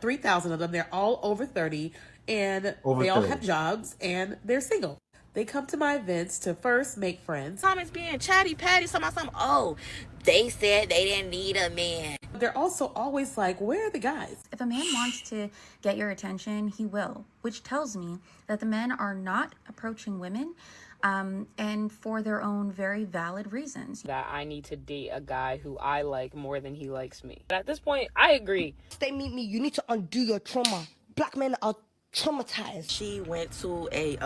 3,000 of them. They're all over 30 and Over they all 30. have jobs and they're single. They come to my events to first make friends. Comments being chatty patty, something. Oh, they said they didn't need a man. They're also always like, where are the guys? If a man wants to get your attention, he will, which tells me that the men are not approaching women and for their own very valid reasons. That I need to date a guy who I like more than he likes me. But at this point, I agree. They meet me, you need to undo your trauma. Black men are traumatized. She went to a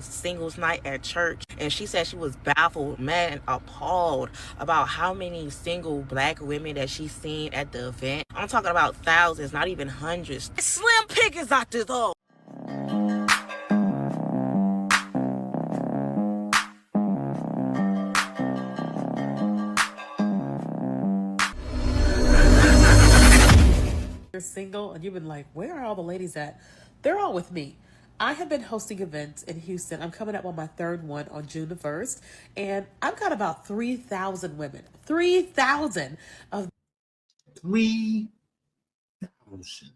singles night at church, and she said she was baffled, mad, and appalled about how many single black women that she's seen at the event. I'm talking about thousands, not even hundreds. Slim pickings out there though. You're single and you've been like, where are all the ladies at? They're all with me. I have been hosting events in Houston. I'm coming up on my third one on June the 1st. And I've got about 3,000 women. 3,000 of 3,000.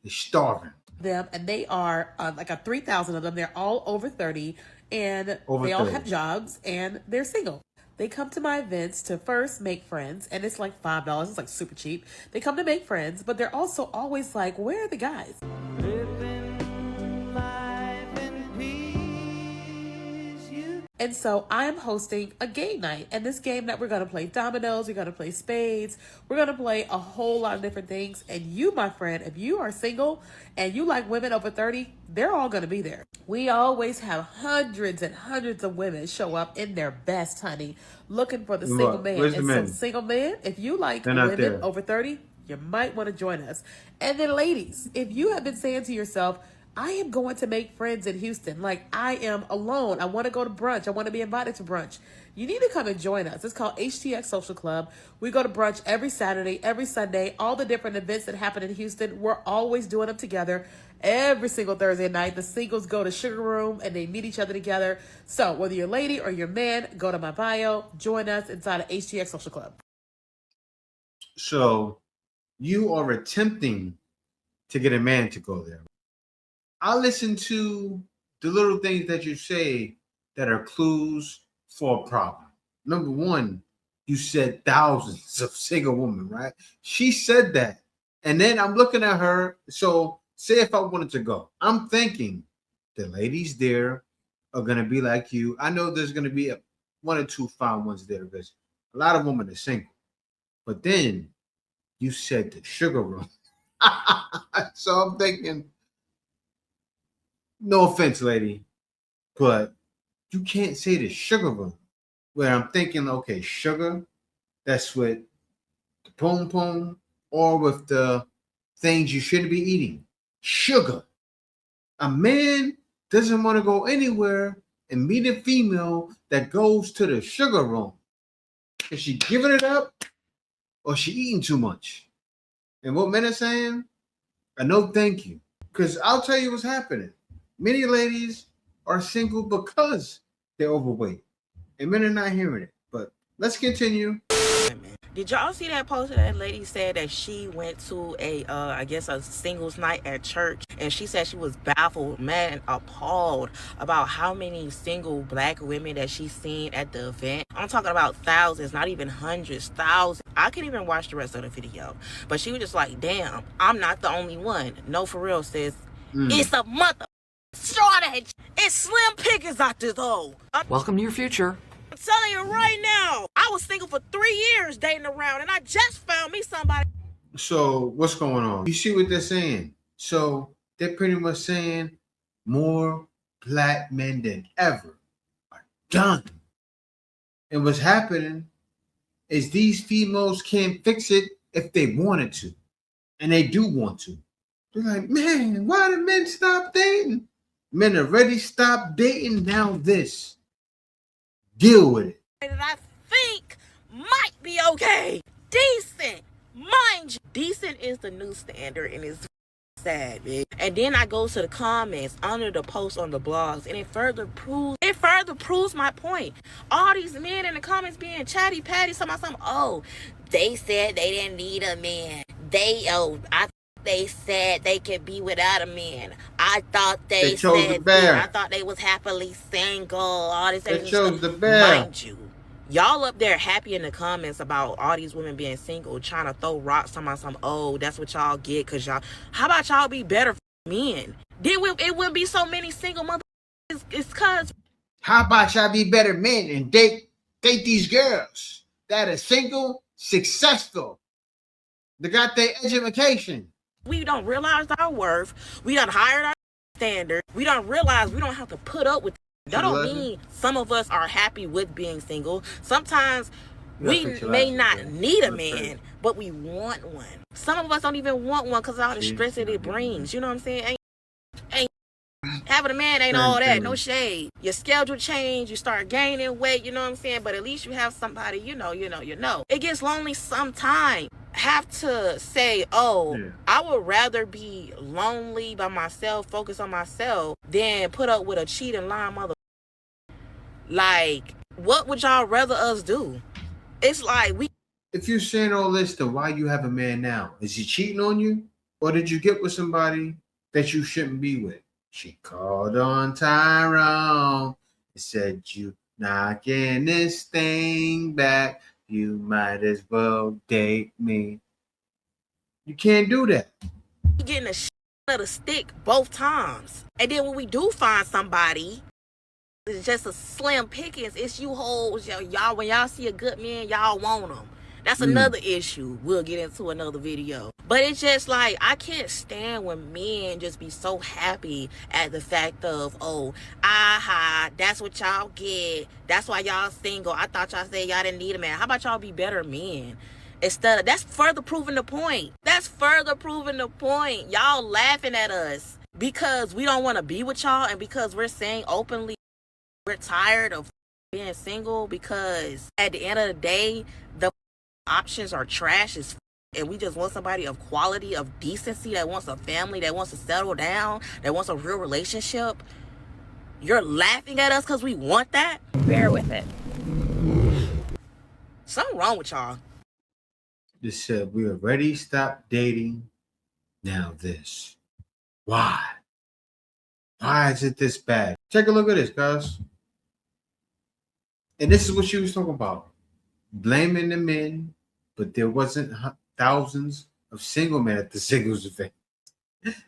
They're starving. them. And they are like a 3,000 of them. They're all over 30 and Over they all 30. have jobs and they're single. They come to my events to first make friends, and it's like $5. It's like super cheap. They come to make friends, but they're also always like, where are the guys? And so I am hosting a game night, and this game night we're going to play dominoes, we're going to play spades, we're going to play a whole lot of different things. And you, my friend, if you are single and you like women over 30, they're all going to be there. We always have hundreds and hundreds of women show up in their best, honey, looking for the single man. Where's the And men? so single men, if you like They're not women there. over 30, you might want to join us. And then ladies, if you have been saying to yourself, I am going to make friends in Houston. Like, I am alone. I want to go to brunch. I want to be invited to brunch. You need to come and join us. It's called HTX Social Club. We go to brunch every Saturday, every Sunday. All the different events that happen in Houston, we're always doing them together. Every single Thursday night, the singles go to Sugar Room and they meet each other together. So whether you're a lady or you're a man, go to my bio, join us inside of HTX Social Club. So you are attempting to get a man to go there. I listen to the little things that you say that are clues for a problem. Number one, you said thousands of single women, right? She said that. And then I'm looking at her. So say if I wanted to go, I'm thinking the ladies there are going to be like you. I know there's going to be one or two fine ones there because a lot of women are single. But then you said the Sugar Room. So I'm thinking, no offense, lady, but you can't say the Sugar Room. Where I'm thinking, okay, sugar, that's with the pom pom or with the things you shouldn't be eating. Sugar. A man doesn't want to go anywhere and meet a female that goes to the Sugar Room. Is she giving it up or she eating too much? And what men are saying, no thank you. Because I'll tell you what's happening. Many ladies are single because they're overweight. And men are not hearing it. But let's continue. Did y'all see that post that lady said that she went to a singles night at church, and she said she was baffled, mad, and appalled about how many single black women that she's seen at the event. I'm talking about thousands, not even hundreds, thousands. I couldn't even watch the rest of the video, but she was just like, damn, I'm not the only one. No, for real, sis. It's a mother shortage. It's slim pickings out there though. Welcome to your future. I'm telling you right now, I was single for 3 years dating around, and I just found me somebody. So what's going on? You see what they're saying? So they're pretty much saying more black men than ever are done. And what's happening is these females can't fix it if they wanted to. And they do want to. They're like, man, why did men stop dating? Men already stopped dating, now this. Deal with it. That I think might be okay. Decent. Mind you, decent is the new standard, and it's sad, man. And then I go to the comments under the post on the blogs, and it further proves my point. All these men in the comments being chatty patty, something. Oh, they said they didn't need a man. they said they could be without a man. I thought They chose the said bear. I thought they was happily single. All this They extra chose stuff. the bear. Mind you, y'all up there happy in the comments about all these women being single, trying to throw rocks on some, oh, that's what y'all get, cause y'all, how about y'all be better men? Then it wouldn't be so many single motherfuckers. It's cause How about y'all be better men and date these girls that are single, successful, they got their education. we don't realize our worth. We done hired our standard. We don't realize we don't have to put up with. That don't mean some of us are happy with being single. Sometimes we may not need a man, but we want one. Some of us don't even want one because of all the stress that it brings. You know what I'm saying? Ain't having a man ain't all that. No shade. Your schedule change. You start gaining weight. You know what I'm saying? But at least you have somebody. You know. It gets lonely sometimes. Have to say, I would rather be lonely by myself, focus on myself, than put up with a cheating, lying mother. Like, what would y'all rather us do? It's like If you're saying all this, then why you have a man now? Is he cheating on you? Or did you get with somebody that you shouldn't be with? She called on Tyrone and said, you knocking this thing back. You might as well date me. You can't do that. getting a shit of the stick both times. And then when we do find somebody, it's just a slim pickings. It's you hoes, y'all. When y'all see a good man, y'all want them. That's another issue we'll get into another video. But it's just like, I can't stand when men just be so happy at the fact of, that's what y'all get. That's why y'all single. I thought y'all said y'all didn't need a man. How about y'all be better men? Instead of, that's further proving the point. Y'all laughing at us because we don't want to be with y'all, and because we're saying openly we're tired of being single, because at the end of the day, the options are trash as and we just want somebody of quality, of decency, that wants a family, that wants to settle down, that wants a real relationship. You're laughing at us because we want that? Bear with it. Something wrong with y'all. Just said we already stopped dating. Now this. Why? Why is it this bad? Take a look at this, guys. And this is what she was talking about. Blaming the men, but there wasn't thousands of single men at the singles event.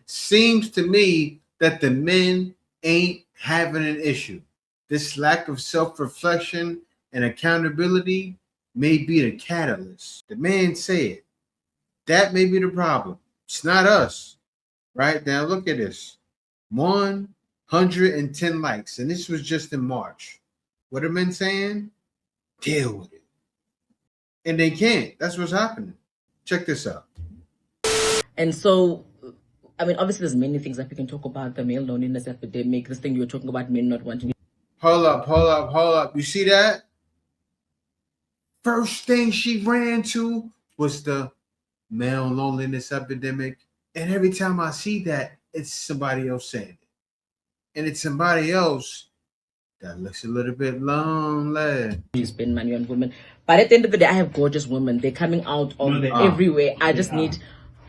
Seems to me that the men ain't having an issue. This lack of self-reflection and accountability may be the catalyst. The man said that may be the problem. It's not us. Right now, look at this. 110 likes. And this was just in March. What are men saying? Deal with it. And they can't. That's what's happening. Check this out. And so, I mean, obviously there's many things that we can talk about. The male loneliness epidemic, this thing you were talking about, men not wanting. Hold up. You see that? First thing she ran to was the male loneliness epidemic. And every time I see that, it's somebody else saying it. And it's somebody else that looks a little bit lonely. You spend money on women. But at the end of the day, I have gorgeous women. They're coming out on everywhere. I just need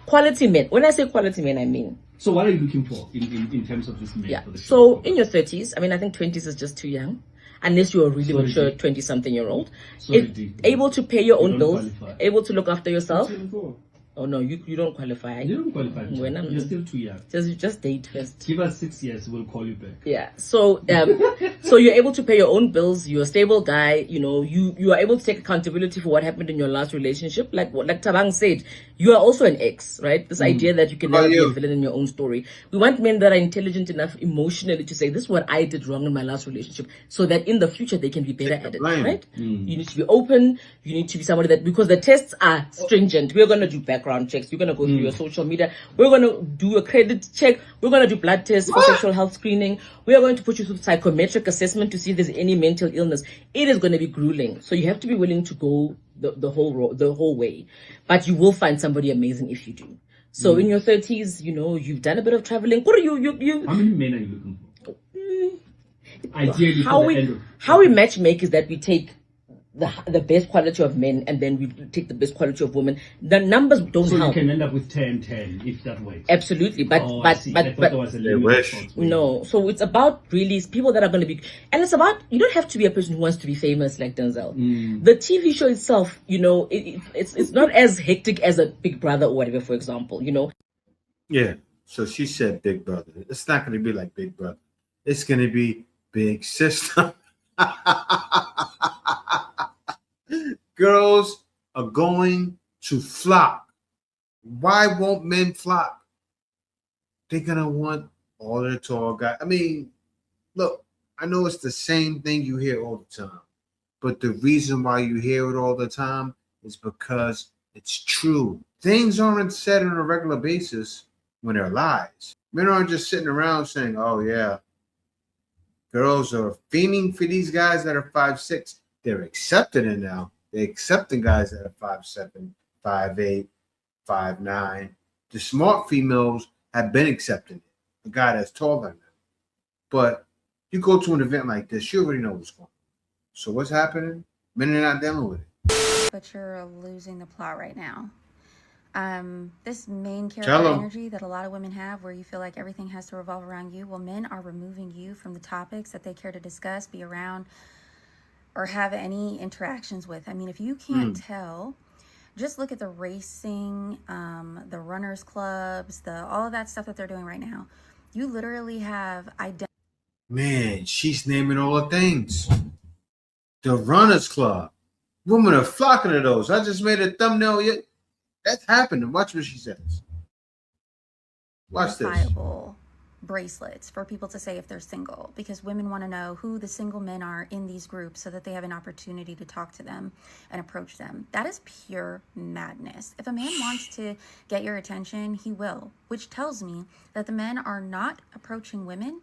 quality men. When I say quality men, I mean. So what are you looking for in terms of this men? Yeah. So in your 30s, I mean, I think 20s is just too young. Unless you're a really mature 20-something-year-old. Able to pay your own bills. Able to look after yourself. Oh no, you don't qualify. You don't qualify. You're still too young. Just date first. Give us 6 years, we'll call you back. Yeah. So so you're able to pay your own bills. You're a stable guy. You know, you are able to take accountability for what happened in your last relationship. Like Tabang said, you are also an ex, right? This idea that you can never be a villain in your own story. We want men that are intelligent enough emotionally to say, this is what I did wrong in my last relationship, so that in the future they can be better at it, right? You need to be open. You need to be somebody that, because the tests are stringent. We're going to do background checks. We're going to go through your social media. We're going to do a credit check. We're going to do blood tests for sexual health screening. We are going to put you through psychometric assessment to see if there's any mental illness. It is going to be grueling. So you have to be willing to go the whole way. But you will find somebody amazing if you do. So in your 30s, you know, you've done a bit of traveling. What are you? How many men are you looking for? Ideally, how we matchmake is that we take the best quality of men and then we take the best quality of women, the numbers don't So help. you can end up with 10-10 if that works. Absolutely, but Oh, I see. I thought there was a limit. wish. no. So it's about really people that are going to be, and it's about, you don't have to be a person who wants to be famous like Denzel. The TV show itself, you know, it's not as hectic as a Big Brother or whatever, for example, you know. Yeah. So she said Big Brother. It's not going to be like Big Brother. It's going to be Big Sister. Girls are going to flock. Why won't men flock? They're going to want all the tall guys. I mean, look, I know it's the same thing you hear all the time, but the reason why you hear it all the time is because it's true. Things aren't said on a regular basis when they're lies. Men aren't just sitting around saying, oh, yeah, girls are fiending for these guys that are 5'6". They're accepting it now. They're accepting guys that are 5'7", 5'8", 5'9". The smart females have been accepting it. A guy that's taller than them. But you go to an event like this, you already know what's going on. So what's happening? Men are not dealing with it. But you're losing the plot right now. This main Tell character 'em. energy that a lot of women have, where you feel like everything has to revolve around you, well, men are removing you from the topics that they care to discuss, be around, or have any interactions with. I mean, if you can't tell, just look at the racing, the runners clubs, all of that stuff that they're doing right now. You literally have Man, she's naming all the things. The Runners Club. Women are flocking to those. I just made a thumbnail yet. That's happening. Watch what she says. Watch this. identifiable bracelets for people to say if they're single, because women want to know who the single men are in these groups so that they have an opportunity to talk to them and approach them. That is pure madness. If a man wants to get your attention, he will, which tells me that the men are not approaching women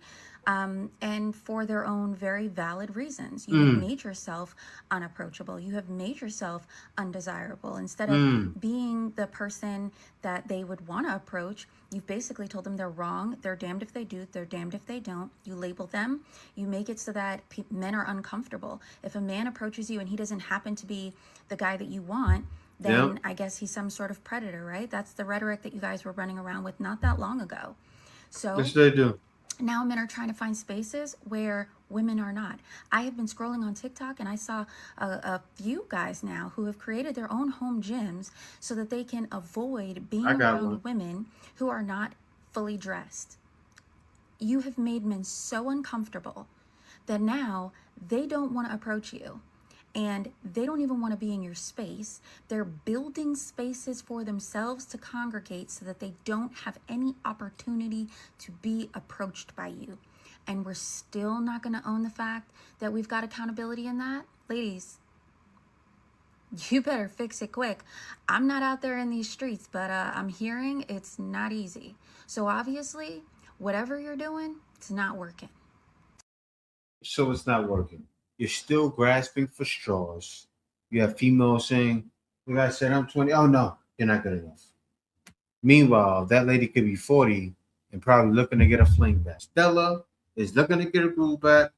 and for their own very valid reasons. You have made yourself unapproachable. You have made yourself undesirable. Instead of being the person that they would want to approach, you've basically told them they're wrong. They're damned if they do. They're damned if they don't. You label them. You make it so that men are uncomfortable. If a man approaches you and he doesn't happen to be the guy that you want, then I guess he's some sort of predator, right? That's the rhetoric that you guys were running around with not that long ago. So Yes, they do. now men are trying to find spaces where women are not. I have been scrolling on TikTok and I saw a few guys now who have created their own home gyms so that they can avoid being around women who are not fully dressed. You have made men so uncomfortable that now they don't want to approach you. And they don't even want to be in your space. They're building spaces for themselves to congregate so that they don't have any opportunity to be approached by you. And we're still not going to own the fact that we've got accountability in that. Ladies, you better fix it quick. I'm not out there in these streets, but I'm hearing it's not easy. So obviously, whatever you're doing, it's not working. So it's not working. You're still grasping for straws. You have females saying, like I said, I'm 20. Oh, no, you're not good enough. Meanwhile, that lady could be 40 and probably looking to get a fling back. Stella is looking to get a groove back,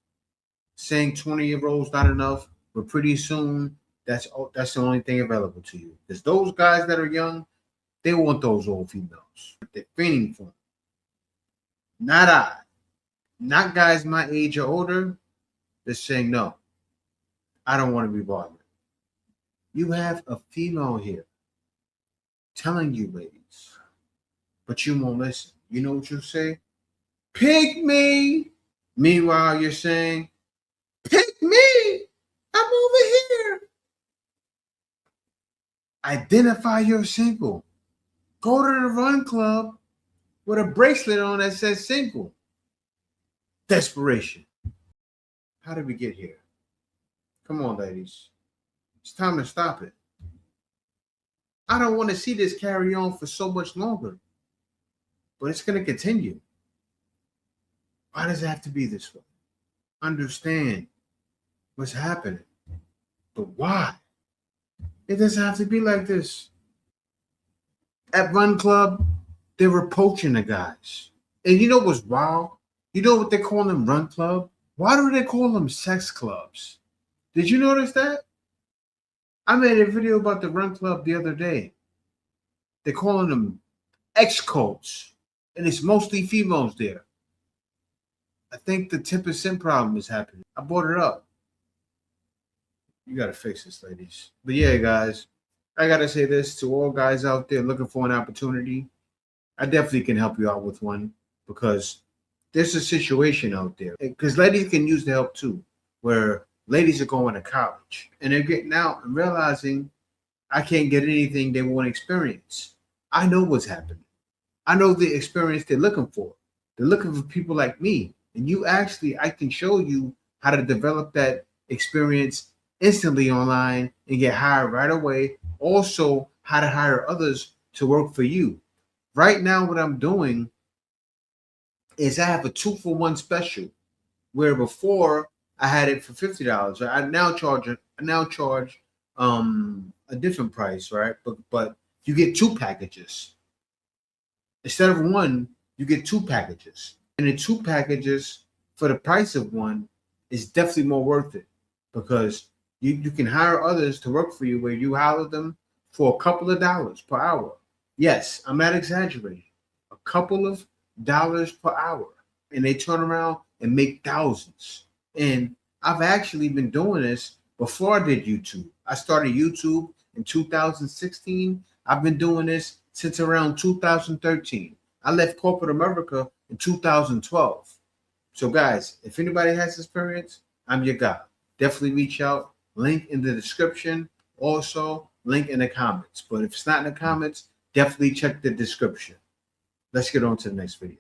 saying 20-year-olds not enough, but pretty soon that's the only thing available to you. Because those guys that are young, they want those old females. They're fiending for them. Not I. Not guys my age or older. They're saying, no, I don't want to be bothered. You have a female here telling you, ladies, but you won't listen. You know what you say? Pick me. Meanwhile, you're saying, pick me. I'm over here. Identify you're single. Go to the run club with a bracelet on that says single. Desperation. How did we get here? Come on, ladies. It's time to stop it. I don't want to see this carry on for so much longer, but it's going to continue. Why does it have to be this way? Understand what's happening, but why? It doesn't have to be like this. At Run Club, they were poaching the guys. And you know what's wild? You know what they call them, Run Club? Why do they call them sex clubs? Did you notice that? I made a video about the Run Club the other day. They're calling them X-Codes, and it's mostly females there. I think the 10% problem is happening. I brought it up. You got to fix this, ladies. But yeah, guys, I got to say this to all guys out there looking for an opportunity. I definitely can help you out with one because there's a situation out there. Because ladies can use the help too, where ladies are going to college and they're getting out and realizing I can't get anything they want to experience. I know what's happening. I know the experience they're looking for. They're looking for people like me. And I can show you how to develop that experience instantly online and get hired right away. Also, how to hire others to work for you. Right now, what I'm doing is I have a 2-for-1 special where before I had it for $50. I now charge a different price, right? But you get 2 packages. Instead of 1, you get 2 packages. And the 2 packages for the price of 1 is definitely more worth it because you can hire others to work for you where you hire them for a couple of dollars per hour. Yes, I'm not exaggerating. A couple of dollars per hour. And they turn around and make thousands. And I've actually been doing this before I did YouTube. I started YouTube in 2016. I've been doing this since around 2013. I left corporate America in 2012. So guys, if anybody has experience, I'm your guy. Definitely reach out. Link in the description. Also, link in the comments. But if it's not in the comments, definitely check the description. Let's get on to the next video.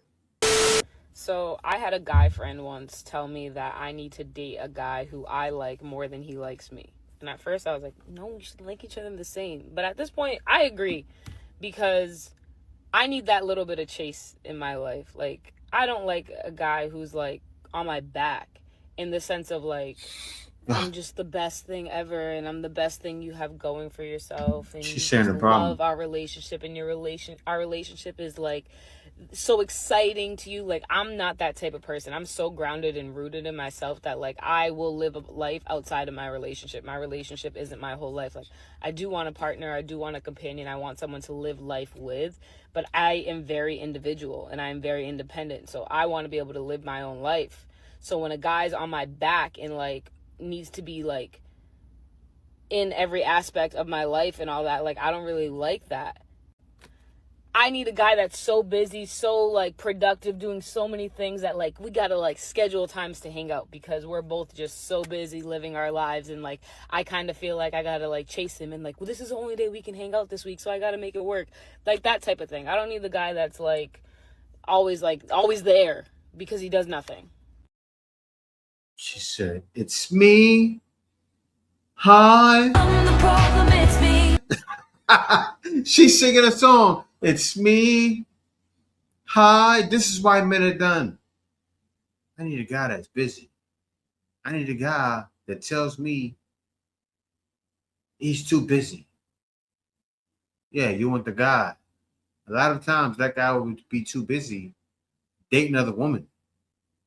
So I had a guy friend once tell me that I need to date a guy who I like more than he likes me. And at first I was like, no, we should like each other the same. But at this point, I agree because I need that little bit of chase in my life. Like, I don't like a guy who's like on my back in the sense of like, I'm just the best thing ever and I'm the best thing you have going for yourself. And She's you saying the problem. love our relationship and our relationship is like so exciting to you. Like, I'm not that type of person. I'm so grounded and rooted in myself that like I will live a life outside of my relationship. My relationship isn't my whole life. Like, I do want a partner, I do want a companion, I want someone to live life with, but I am very individual and I am very independent. So I want to be able to live my own life. So when a guy's on my back and like needs to be like in every aspect of my life and all that, like I don't really like that. I need a guy that's so busy, so like productive, doing so many things that like we gotta like schedule times to hang out because we're both just so busy living our lives. And like I kind of feel like I gotta like chase him and like, well, this is the only day we can hang out this week, so I gotta make it work. Like that type of thing. I don't need the guy that's like always there because he does nothing. She said, "It's me. Hi." I'm the problem, it's me. She's singing a song. It's me. Hi. This is why men are done. I need a guy that's busy. I need a guy that tells me he's too busy. Yeah, you want the guy. A lot of times that guy would be too busy dating another woman.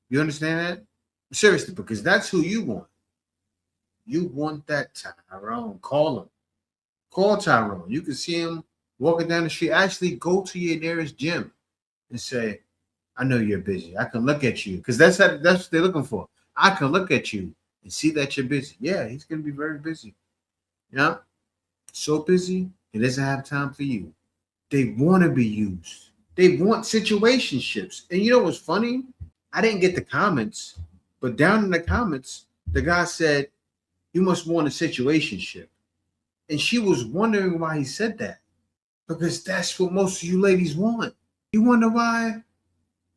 You understand that? Seriously, because that's who you want. You want that Tyrone. Call him. Call Tyrone. You can see him walking down the street. Actually, go to your nearest gym and say, I know you're busy. I can look at you. Because that's what they're looking for. I can look at you and see that you're busy. Yeah, he's going to be very busy. Yeah? So busy, he doesn't have time for you. They want to be used. They want situationships. And you know what's funny? I didn't get the comments. But down in the comments, the guy said, you must want a situationship. And she was wondering why he said that. Because that's what most of you ladies want. You wonder why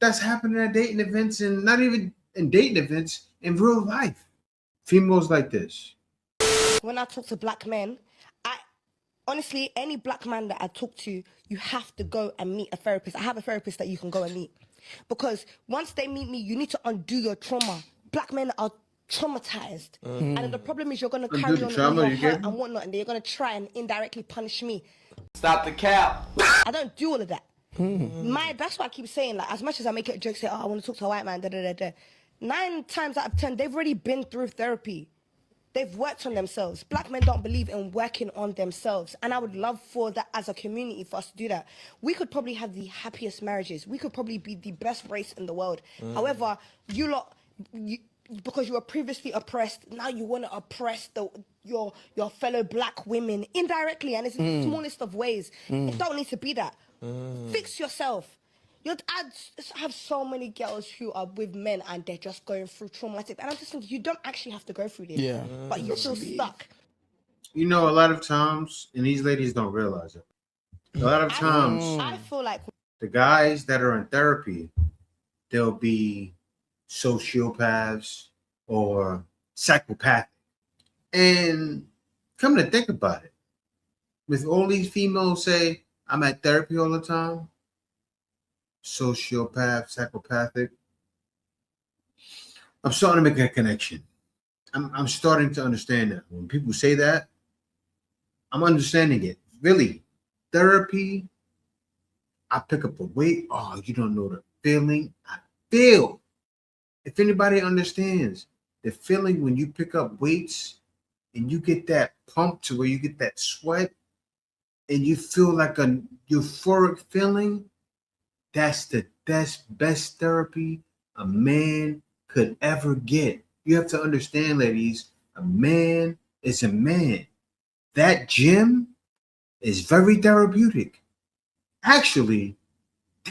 that's happening at dating events and not even in dating events, in real life. Females like this. When I talk to black men, honestly, any black man that I talk to, you have to go and meet a therapist. I have a therapist that you can go and meet. Because once they meet me, you need to undo your trauma. Black men are traumatized. And the problem is you're going to carry on your hurt and whatnot, and they're going to try and indirectly punish me. Stop the cap. I don't do all of that. That's why I keep saying, like, as much as I make it a joke, say, oh, I want to talk to a white man, 9 times out of 10, they've already been through therapy. They've worked on themselves. Black men don't believe in working on themselves. And I would love for that as a community for us to do that. We could probably have the happiest marriages. We could probably be the best race in the world. However, because you were previously oppressed, now you want to oppress your fellow black women indirectly, and it's in the smallest of ways. It don't need to be that. Fix yourself. I have so many girls who are with men and they're just going through traumatic. And I'm just thinking, you don't actually have to go through this. But you're still stuck. You know, a lot of times, and these ladies don't realize it, a lot of times, I feel like the guys that are in therapy, they'll be sociopaths or psychopathic. And come to think about it, with all these females say, I'm at therapy all the time, sociopath, psychopathic, I'm starting to make a connection. I'm starting to understand that. When people say that, I'm understanding it. Really, therapy, I pick up the weight. Oh, you don't know the feeling I feel. If anybody understands the feeling when you pick up weights and you get that pump to where you get that sweat and you feel like a euphoric feeling, that's the best therapy a man could ever get. You have to understand, ladies, a man is a man. That gym is very therapeutic. Actually,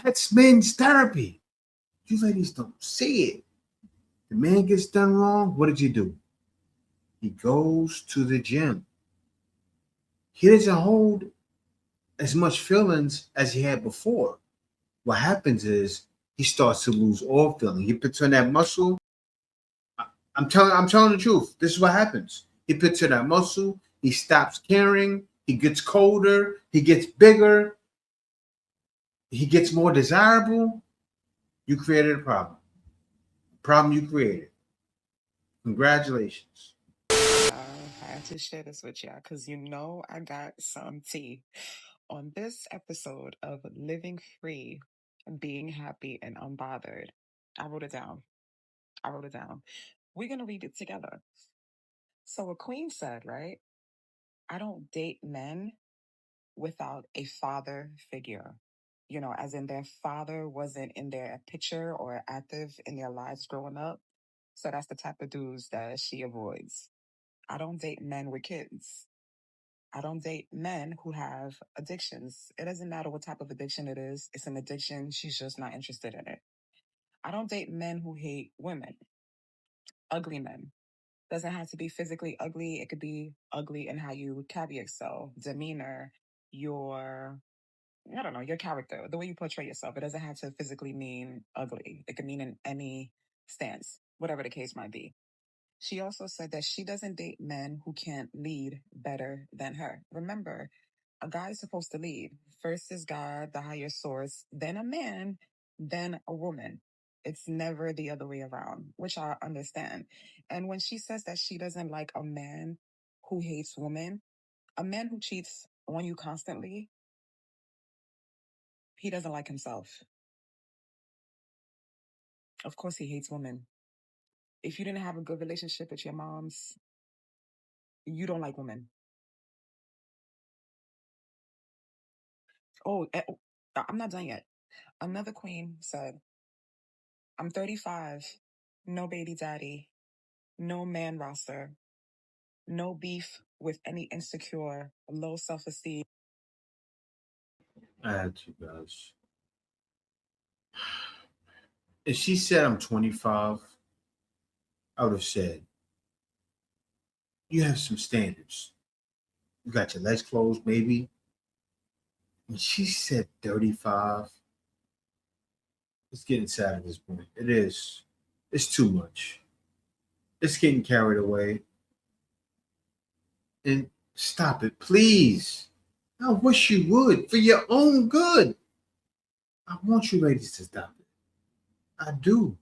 that's men's therapy. You ladies don't see it. The man gets done wrong, what did you do? He goes to the gym. He doesn't hold as much feelings as he had before. What happens is he starts to lose all feeling. He puts on that muscle. I'm telling the truth. This is what happens. He puts on that muscle. He stops caring. He gets colder. He gets bigger. He gets more desirable. You created a problem. Problem you created. Congratulations. I had to share this with y'all because I got some tea on this episode of Living Free, Being Happy and Unbothered. I wrote it down. We're going to read it together. So a queen said, right? I don't date men without a father figure. As in their father wasn't in their picture or active in their lives growing up. So that's the type of dudes that she avoids. I don't date men with kids. I don't date men who have addictions. It doesn't matter what type of addiction it is. It's an addiction. She's just not interested in it. I don't date men who hate women. Ugly men. Doesn't have to be physically ugly. It could be ugly in how you carry yourself, demeanor, your character, the way you portray yourself. It doesn't have to physically mean ugly. It could mean in any stance, whatever the case might be. She also said that she doesn't date men who can't lead better than her. Remember, a guy is supposed to lead. First is God, the higher source, then a man, then a woman. It's never the other way around, which I understand. And when she says that she doesn't like a man who hates women, a man who cheats on you constantly, he doesn't like himself. Of course, he hates women. If you didn't have a good relationship with your moms, you don't like women. Oh, I'm not done yet. Another queen said, I'm 35, no baby daddy, no man roster, no beef with any insecure, low self-esteem. I had you guys. If she said I'm 25, I would have said, you have some standards. You got your legs closed, maybe. When she said 35, it's getting sad at this point. It is. It's too much. It's getting carried away. And stop it, please. I wish you would, for your own good. I want you ladies to stop it. I do.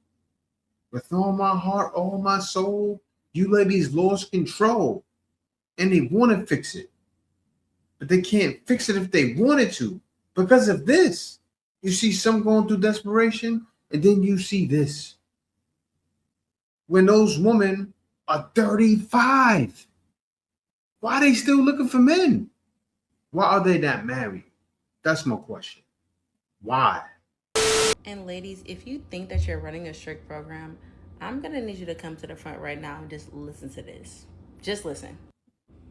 With all my heart, all my soul, you ladies lost control. And they want to fix it. But they can't fix it if they wanted to. Because of this. You see some going through desperation, and then you see this. When those women are 35. Why are they still looking for men? Why are they not married? That's my question. Why? And ladies, if you think that you're running a strict program, I'm gonna need you to come to the front right now and just listen to this. Just listen.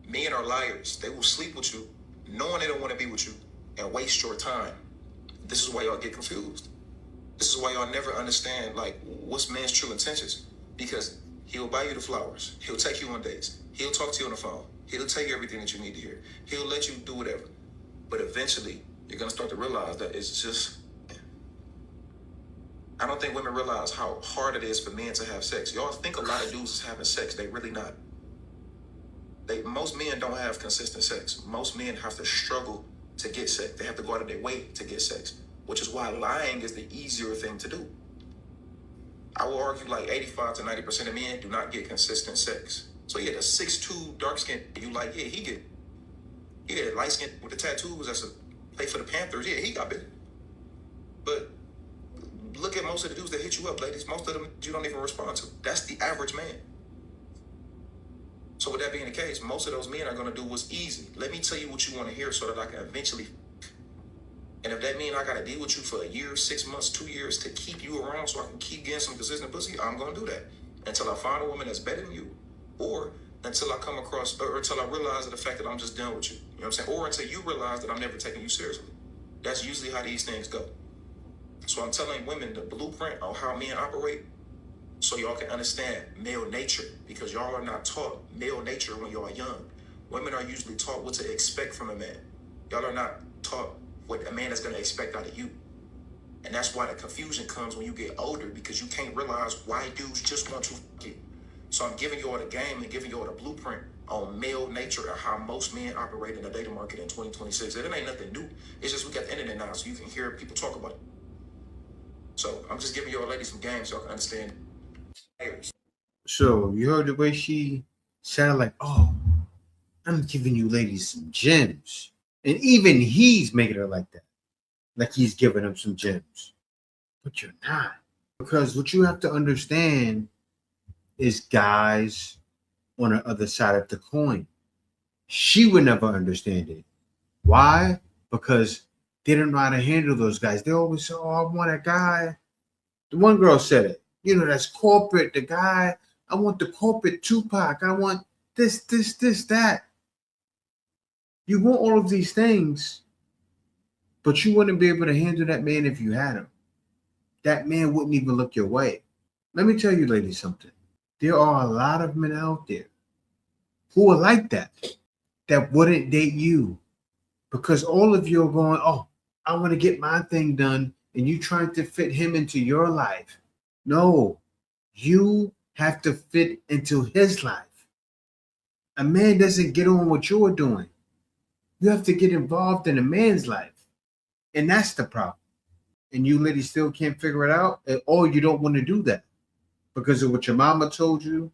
Men are liars. They will sleep with you, knowing they don't want to be with you, and waste your time. This is why y'all get confused. This is why y'all never understand, like, what's man's true intentions. Because he'll buy you the flowers. He'll take you on dates. He'll talk to you on the phone. He'll tell you everything that you need to hear. He'll let you do whatever. But eventually, you're going to start to realize that it's just... I don't think women realize how hard it is for men to have sex. Y'all think a lot of dudes is having sex. They really not. Most men don't have consistent sex. Most men have to struggle to get sex. They have to go out of their way to get sex, which is why lying is the easier thing to do. I will argue like 85 to 90% of men do not get consistent sex. So yeah, the 6'2", dark skin, you like, yeah, he get, yeah, light skin with the tattoos, that's a play for the Panthers, yeah, he got bit. But look at most of the dudes that hit you up, ladies. Most of them you don't even respond to. That's the average man. So with that being the case, most of those men are going to do what's easy. Let me tell you what you want to hear so that I can eventually... And if that means I got to deal with you for a year, 6 months, 2 years to keep you around so I can keep getting some consistent pussy, I'm going to do that. Until I find a woman that's better than you. Or until I come across, or until I realize the fact that I'm just done with you. You know what I'm saying? Or until you realize that I'm never taking you seriously. That's usually how these things go. So I'm telling women the blueprint of how men operate so y'all can understand male nature, because y'all are not taught male nature when y'all are young. Women are usually taught what to expect from a man. Y'all are not taught what a man is going to expect out of you. And that's why the confusion comes when you get older, because you can't realize why dudes just want to fuck you. So I'm giving you all the game and giving you all the blueprint on male nature and how most men operate in the dating market in 2026. And it ain't nothing new. It's just we got the internet now, so you can hear people talk about it. So I'm just giving y'all ladies some games so y'all can understand. So you heard the way she sounded like, oh, I'm giving you ladies some gems. And even he's making her like that. Like he's giving them some gems. But you're not. Because what you have to understand is guys on the other side of the coin. She would never understand it. Why? Because they don't know how to handle those guys. They always say, oh, I want a guy. The one girl said it. You know, that's corporate. The guy, I want the corporate Tupac. I want this, that. You want all of these things, but you wouldn't be able to handle that man if you had him. That man wouldn't even look your way. Let me tell you, ladies, something. There are a lot of men out there who are like that wouldn't date you because all of you are going, oh, I want to get my thing done, and you trying to fit him into your life. No, you have to fit into his life. A man doesn't get on what you're doing. You have to get involved in a man's life. And that's the problem. And you ladies still can't figure it out, or you don't want to do that because of what your mama told you.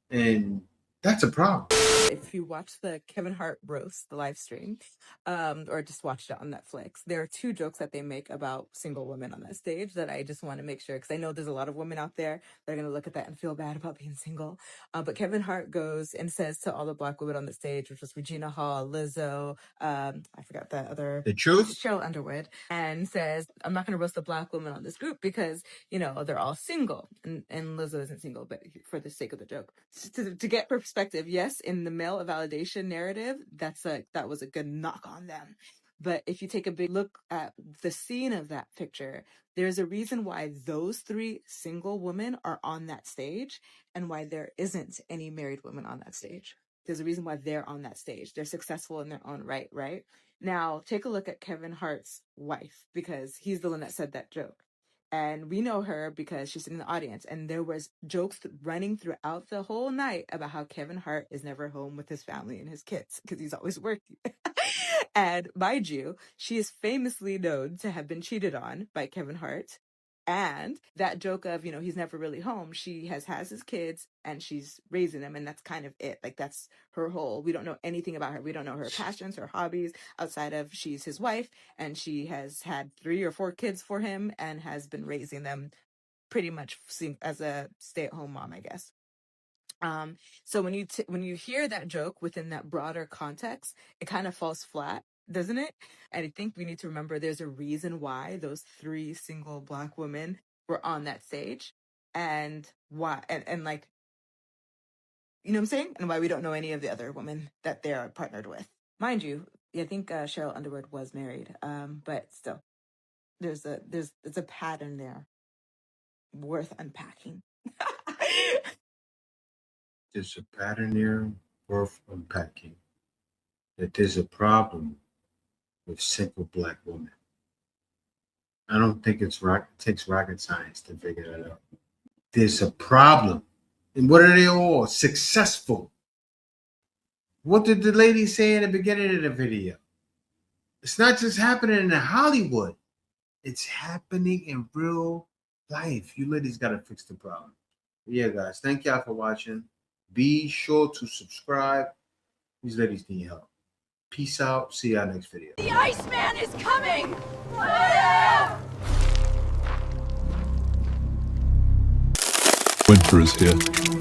And that's a problem. If you watch the Kevin Hart roast, the live stream, or just watched it on Netflix, there are 2 jokes that they make about single women on that stage that I just want to make sure, because I know there's a lot of women out there that are going to look at that and feel bad about being single. But Kevin Hart goes and says to all the Black women on the stage, which was Regina Hall, Lizzo, I forgot the other... The Truth? Cheryl Underwood, and says, I'm not going to roast the Black women on this group because, you know, they're all single. And Lizzo isn't single, but for the sake of the joke. To get perspective, yes, in the male validation narrative, that was a good knock on them. But if you take a big look at the scene of that picture, there's a reason why those 3 single women are on that stage and why there isn't any married women on that stage. There's a reason why they're on that stage. They're successful in their own right, right? Now, take a look at Kevin Hart's wife, because he's the one that said that joke. And we know her because she's in the audience. And there was jokes running throughout the whole night about how Kevin Hart is never home with his family and his kids because he's always working. And mind you, she is famously known to have been cheated on by Kevin Hart. And that joke of, you know, he's never really home. She has his kids and she's raising them. And that's kind of it. Like, that's her whole, we don't know anything about her. We don't know her passions, her hobbies, outside of she's his wife. And she has had 3 or 4 kids for him and has been raising them pretty much as a stay-at-home mom, I guess. So when you hear that joke within that broader context, it kind of falls flat, doesn't it? And I think we need to remember there's a reason why those 3 single Black women were on that stage, and why, and like, you know what I'm saying, and why we don't know any of the other women that they are partnered with. Mind you, I think Cheryl Underwood was married, but still, it's a pattern there worth unpacking. There's a pattern there worth unpacking. That there's a problem with single Black women. I don't think it takes rocket science to figure that out. There's a problem. And what are they all? Successful. What did the lady say in the beginning of the video? It's not just happening in Hollywood. It's happening in real life. You ladies got to fix the problem. Yeah, guys. Thank y'all for watching. Be sure to subscribe. These ladies need help. Peace out. See y'all next video. The Iceman is coming! Winter is here.